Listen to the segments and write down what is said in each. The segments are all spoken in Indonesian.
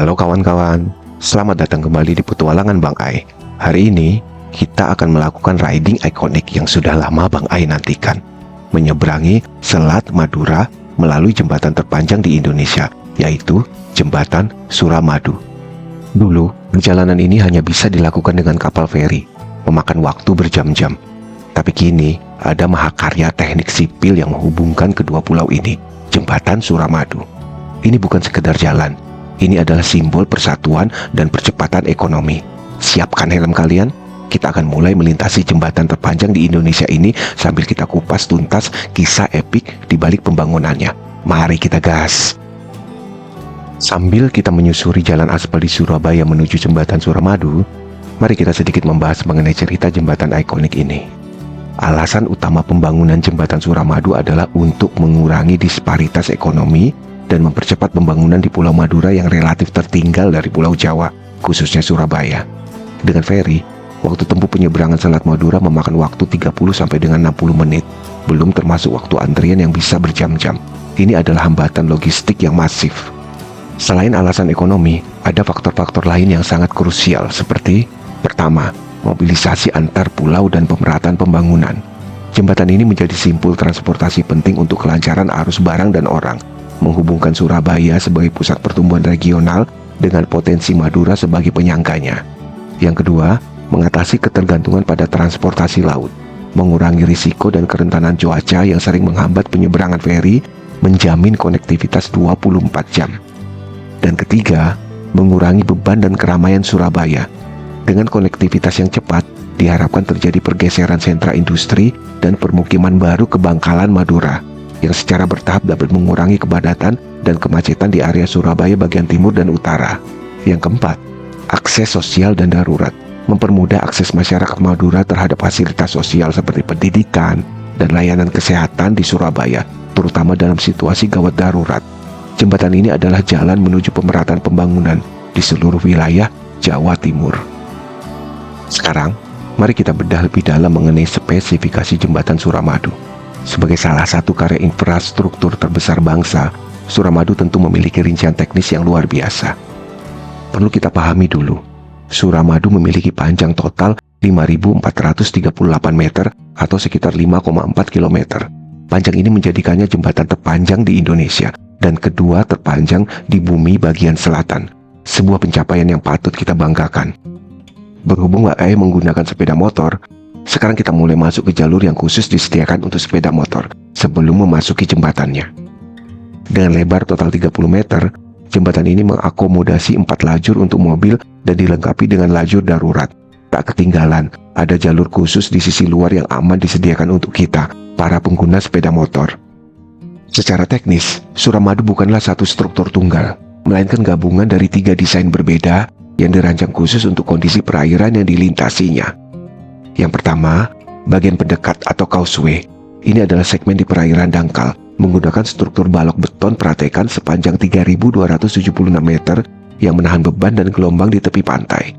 Halo kawan-kawan, selamat datang kembali di Petualangan Bang Ai. Hari ini, kita akan melakukan riding ikonik yang sudah lama Bang Ai nantikan. Menyeberangi Selat Madura melalui jembatan terpanjang di Indonesia, yaitu Jembatan Suramadu. Dulu, perjalanan ini hanya bisa dilakukan dengan kapal feri, memakan waktu berjam-jam. Tapi kini, ada mahakarya teknik sipil yang menghubungkan kedua pulau ini, Jembatan Suramadu. Ini bukan sekedar jalan. Ini adalah simbol persatuan dan percepatan ekonomi. Siapkan helm kalian, kita akan mulai melintasi jembatan terpanjang di Indonesia ini sambil kita kupas tuntas kisah epik di balik pembangunannya. Mari kita gas! Sambil kita menyusuri jalan aspal di Surabaya menuju jembatan Suramadu, mari kita sedikit membahas mengenai cerita jembatan ikonik ini. Alasan utama pembangunan jembatan Suramadu adalah untuk mengurangi disparitas ekonomi dan mempercepat pembangunan di Pulau Madura yang relatif tertinggal dari Pulau Jawa, khususnya Surabaya. Dengan feri, waktu tempuh penyeberangan Selat Madura memakan waktu 30 sampai dengan 60 menit, belum termasuk waktu antrian yang bisa berjam-jam. Ini adalah hambatan logistik yang masif. Selain alasan ekonomi, ada faktor-faktor lain yang sangat krusial seperti: pertama, mobilisasi antar pulau dan pemerataan pembangunan. Jembatan ini menjadi simpul transportasi penting untuk kelancaran arus barang dan orang, menghubungkan Surabaya sebagai pusat pertumbuhan regional dengan potensi Madura sebagai penyangganya. Yang kedua, mengatasi ketergantungan pada transportasi laut, mengurangi risiko dan kerentanan cuaca yang sering menghambat penyeberangan feri, menjamin konektivitas 24 jam. Dan ketiga, mengurangi beban dan keramaian Surabaya. Dengan konektivitas yang cepat, diharapkan terjadi pergeseran sentra industri dan permukiman baru ke Bangkalan Madura, yang secara bertahap dapat mengurangi kepadatan dan kemacetan di area Surabaya bagian timur dan utara. Yang keempat, akses sosial dan darurat, mempermudah akses masyarakat Madura terhadap fasilitas sosial seperti pendidikan dan layanan kesehatan di Surabaya, terutama dalam situasi gawat darurat. Jembatan ini adalah jalan menuju pemerataan pembangunan di seluruh wilayah Jawa Timur. Sekarang, mari kita bedah lebih dalam mengenai spesifikasi Jembatan Suramadu. Sebagai salah satu karya infrastruktur terbesar bangsa, Suramadu tentu memiliki rincian teknis yang luar biasa. Perlu kita pahami dulu, Suramadu memiliki panjang total 5.438 meter atau sekitar 5,4 km. Panjang ini menjadikannya jembatan terpanjang di Indonesia dan kedua terpanjang di bumi bagian selatan. Sebuah pencapaian yang patut kita banggakan. Berhubung Mbak menggunakan sepeda motor, sekarang kita mulai masuk ke jalur yang khusus disediakan untuk sepeda motor sebelum memasuki jembatannya. Dengan lebar total 30 meter, jembatan ini mengakomodasi 4 lajur untuk mobil dan dilengkapi dengan lajur darurat. Tak ketinggalan, ada jalur khusus di sisi luar yang aman disediakan untuk kita, para pengguna sepeda motor. Secara teknis, Suramadu bukanlah satu struktur tunggal, melainkan gabungan dari 3 desain berbeda yang dirancang khusus untuk kondisi perairan yang dilintasinya. Yang pertama, bagian pendekat atau causeway. Ini adalah segmen di perairan dangkal, menggunakan struktur balok beton pratekan sepanjang 3.276 meter yang menahan beban dan gelombang di tepi pantai.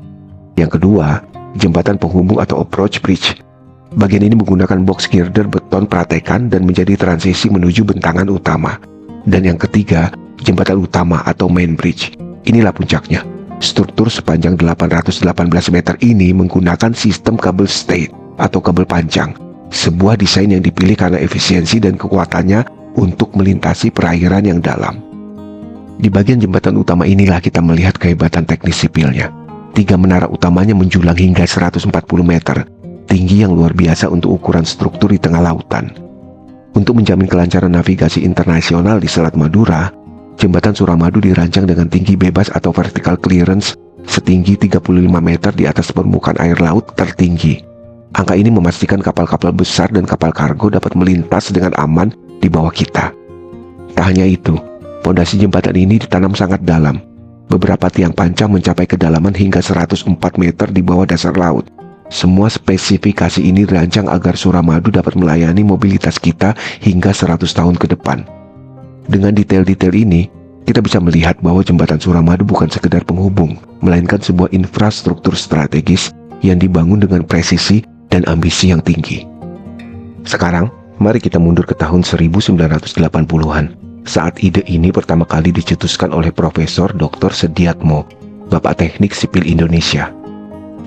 Yang kedua, jembatan penghubung atau approach bridge. Bagian ini menggunakan box girder beton pratekan dan menjadi transisi menuju bentangan utama. Dan yang ketiga, jembatan utama atau main bridge. Inilah puncaknya. Struktur sepanjang 818 meter ini menggunakan sistem kabel stay atau kabel panjang, sebuah desain yang dipilih karena efisiensi dan kekuatannya untuk melintasi perairan yang dalam. Di bagian jembatan utama inilah kita melihat kehebatan teknis sipilnya. 3 menara utamanya menjulang hingga 140 meter, tinggi yang luar biasa untuk ukuran struktur di tengah lautan. Untuk menjamin kelancaran navigasi internasional di Selat Madura, Jembatan Suramadu dirancang dengan tinggi bebas atau vertical clearance setinggi 35 meter di atas permukaan air laut tertinggi. Angka ini memastikan kapal-kapal besar dan kapal kargo dapat melintas dengan aman di bawah kita. Tak hanya itu, pondasi jembatan ini ditanam sangat dalam. Beberapa tiang pancang mencapai kedalaman hingga 104 meter di bawah dasar laut. Semua spesifikasi ini dirancang agar Suramadu dapat melayani mobilitas kita hingga 100 tahun ke depan. Dengan detail-detail ini, kita bisa melihat bahwa jembatan Suramadu bukan sekedar penghubung, melainkan sebuah infrastruktur strategis yang dibangun dengan presisi dan ambisi yang tinggi. Sekarang, mari kita mundur ke tahun 1980-an. saat ide ini pertama kali dicetuskan oleh Profesor Dr. Sediatmo, Bapak Teknik Sipil Indonesia.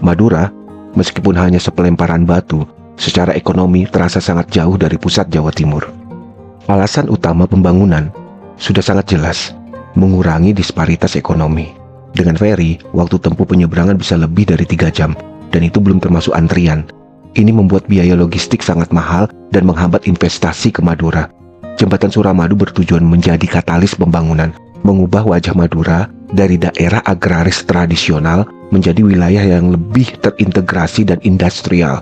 Madura, meskipun hanya sepelemparan batu, secara ekonomi terasa sangat jauh dari pusat Jawa Timur. Alasan utama pembangunan sudah sangat jelas, mengurangi disparitas ekonomi. Dengan feri, waktu tempuh penyeberangan bisa lebih dari 3 jam, dan itu belum termasuk antrian. Ini membuat biaya logistik sangat mahal dan menghambat investasi ke Madura. Jembatan Suramadu bertujuan menjadi katalis pembangunan, mengubah wajah Madura dari daerah agraris tradisional menjadi wilayah yang lebih terintegrasi dan industrial.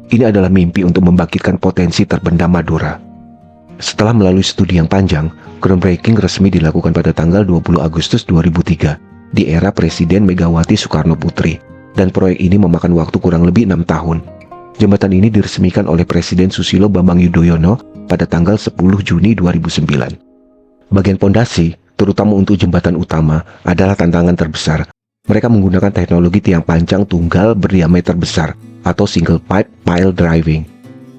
Ini adalah mimpi untuk membangkitkan potensi terbendam Madura. Setelah melalui studi yang panjang, groundbreaking resmi dilakukan pada tanggal 20 Agustus 2003 di era Presiden Megawati Soekarno Putri, dan proyek ini memakan waktu kurang lebih 6 tahun. Jembatan ini diresmikan oleh Presiden Susilo Bambang Yudhoyono pada tanggal 10 Juni 2009. Bagian pondasi, terutama untuk jembatan utama, adalah tantangan terbesar. Mereka menggunakan teknologi tiang panjang tunggal berdiameter besar atau single pipe pile driving.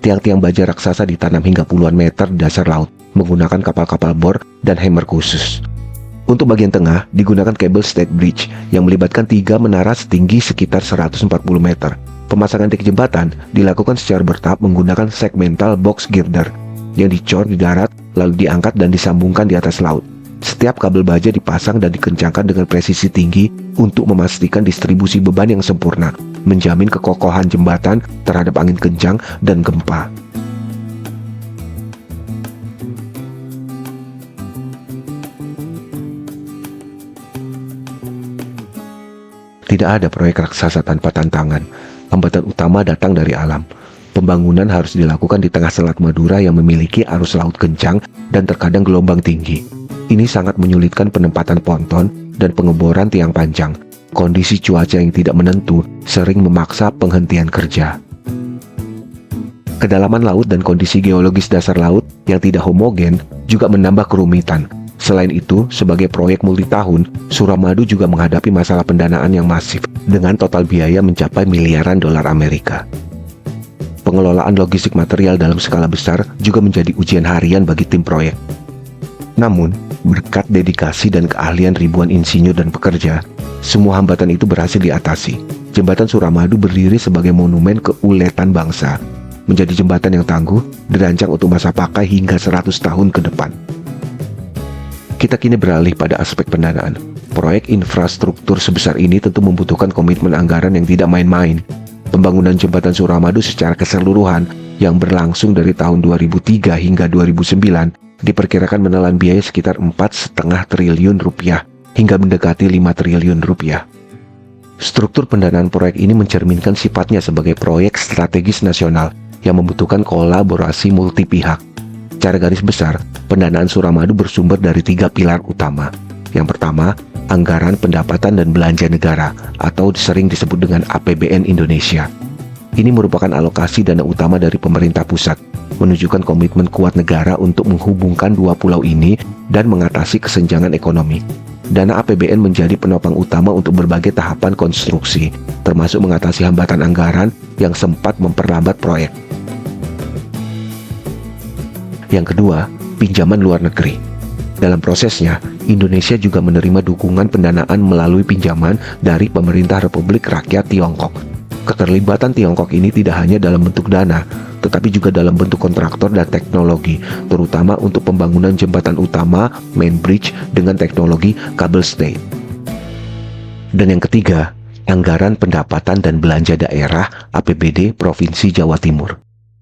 Tiang-tiang baja raksasa ditanam hingga puluhan meter di dasar laut menggunakan kapal-kapal bor dan hammer khusus. Untuk bagian tengah digunakan kabel State Bridge yang melibatkan 3 menara setinggi sekitar 140 meter. Pemasangan dek jembatan dilakukan secara bertahap menggunakan segmental box girder yang dicor di darat lalu diangkat dan disambungkan di atas laut. Setiap kabel baja dipasang dan dikencangkan dengan presisi tinggi untuk memastikan distribusi beban yang sempurna, menjamin kekokohan jembatan terhadap angin kencang dan gempa. Tidak ada proyek raksasa tanpa tantangan. Hambatan utama datang dari alam. Pembangunan harus dilakukan di tengah Selat Madura yang memiliki arus laut kencang dan terkadang gelombang tinggi. Ini sangat menyulitkan penempatan ponton dan pengeboran tiang panjang. Kondisi cuaca yang tidak menentu sering memaksa penghentian kerja. Kedalaman laut dan kondisi geologis dasar laut yang tidak homogen juga menambah kerumitan. Selain itu, sebagai proyek multitahun, Suramadu juga menghadapi masalah pendanaan yang masif dengan total biaya mencapai miliaran dolar Amerika. Pengelolaan logistik material dalam skala besar juga menjadi ujian harian bagi tim proyek. Namun, berkat dedikasi dan keahlian ribuan insinyur dan pekerja, semua hambatan itu berhasil diatasi. Jembatan Suramadu berdiri sebagai monumen keuletan bangsa, menjadi jembatan yang tangguh, dirancang untuk masa pakai hingga 100 tahun ke depan. Kita kini beralih pada aspek pendanaan. Proyek infrastruktur sebesar ini tentu membutuhkan komitmen anggaran yang tidak main-main. Pembangunan jembatan Suramadu secara keseluruhan yang berlangsung dari tahun 2003 hingga 2009 diperkirakan menelan biaya sekitar 4,5 triliun rupiah hingga mendekati 5 triliun rupiah. Struktur pendanaan proyek ini mencerminkan sifatnya sebagai proyek strategis nasional yang membutuhkan kolaborasi multi pihak. Secara garis besar, pendanaan Suramadu bersumber dari 3 pilar utama. Yang pertama, anggaran pendapatan dan belanja negara atau sering disebut dengan APBN Indonesia. Ini merupakan alokasi dana utama dari pemerintah pusat, menunjukkan komitmen kuat negara untuk menghubungkan dua pulau ini dan mengatasi kesenjangan ekonomi. Dana APBN menjadi penopang utama untuk berbagai tahapan konstruksi, termasuk mengatasi hambatan anggaran yang sempat memperlambat proyek. Yang kedua, pinjaman luar negeri. Dalam prosesnya, Indonesia juga menerima dukungan pendanaan melalui pinjaman dari Pemerintah Republik Rakyat Tiongkok. Keterlibatan Tiongkok ini tidak hanya dalam bentuk dana, tetapi juga dalam bentuk kontraktor dan teknologi, terutama untuk pembangunan jembatan utama main bridge dengan teknologi kabel stay. Dan yang ketiga, anggaran pendapatan dan belanja daerah APBD Provinsi Jawa Timur.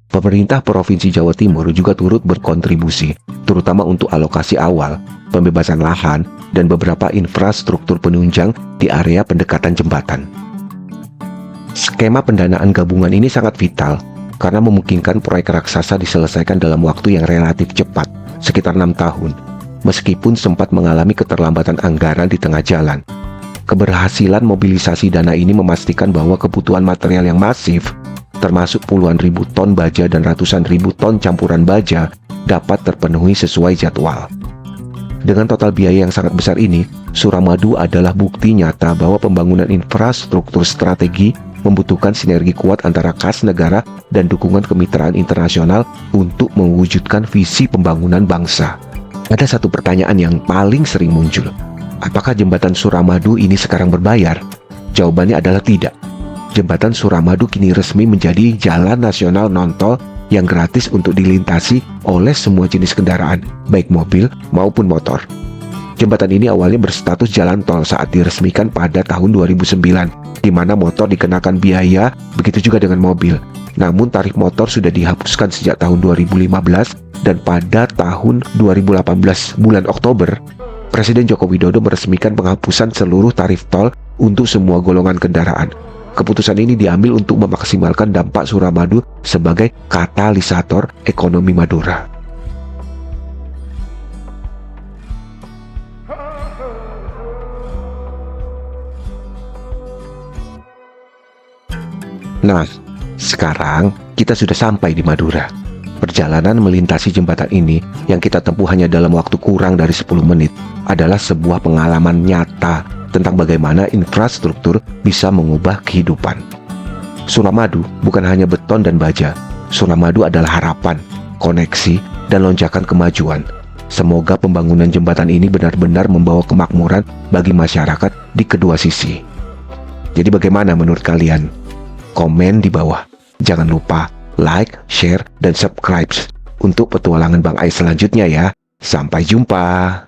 Pemerintah Provinsi Jawa Timur juga turut berkontribusi, terutama untuk alokasi awal, pembebasan lahan, dan beberapa infrastruktur penunjang di area pendekatan jembatan. Skema pendanaan gabungan ini sangat vital karena memungkinkan proyek raksasa diselesaikan dalam waktu yang relatif cepat, sekitar 6 tahun, meskipun sempat mengalami keterlambatan anggaran di tengah jalan. Keberhasilan mobilisasi dana ini memastikan bahwa kebutuhan material yang masif, termasuk puluhan ribu ton baja dan ratusan ribu ton campuran baja, dapat terpenuhi sesuai jadwal. Dengan total biaya yang sangat besar ini, Suramadu adalah bukti nyata bahwa pembangunan infrastruktur strategi membutuhkan sinergi kuat antara kas negara dan dukungan kemitraan internasional untuk mewujudkan visi pembangunan bangsa. Ada satu pertanyaan yang paling sering muncul. Apakah jembatan Suramadu ini sekarang berbayar? Jawabannya adalah tidak. Jembatan Suramadu kini resmi menjadi jalan nasional non-tol yang gratis untuk dilintasi oleh semua jenis kendaraan, baik mobil maupun motor. Jembatan ini awalnya berstatus jalan tol saat diresmikan pada tahun 2009, di mana motor dikenakan biaya, begitu juga dengan mobil. Namun tarif motor sudah dihapuskan sejak tahun 2015 dan pada tahun 2018 bulan Oktober, Presiden Joko Widodo meresmikan penghapusan seluruh tarif tol untuk semua golongan kendaraan. Keputusan ini diambil untuk memaksimalkan dampak Suramadu sebagai katalisator ekonomi Madura. Nah, sekarang kita sudah sampai di Madura. Perjalanan melintasi jembatan ini yang kita tempuh hanya dalam waktu kurang dari 10 menit adalah sebuah pengalaman nyata tentang bagaimana infrastruktur bisa mengubah kehidupan. Suramadu bukan hanya beton dan baja. Suramadu adalah harapan, koneksi, dan lonjakan kemajuan. Semoga pembangunan jembatan ini benar-benar membawa kemakmuran bagi masyarakat di kedua sisi. Jadi bagaimana menurut kalian? Komen di bawah. Jangan lupa like, share, dan subscribe untuk petualangan Bang Ai selanjutnya ya. Sampai jumpa.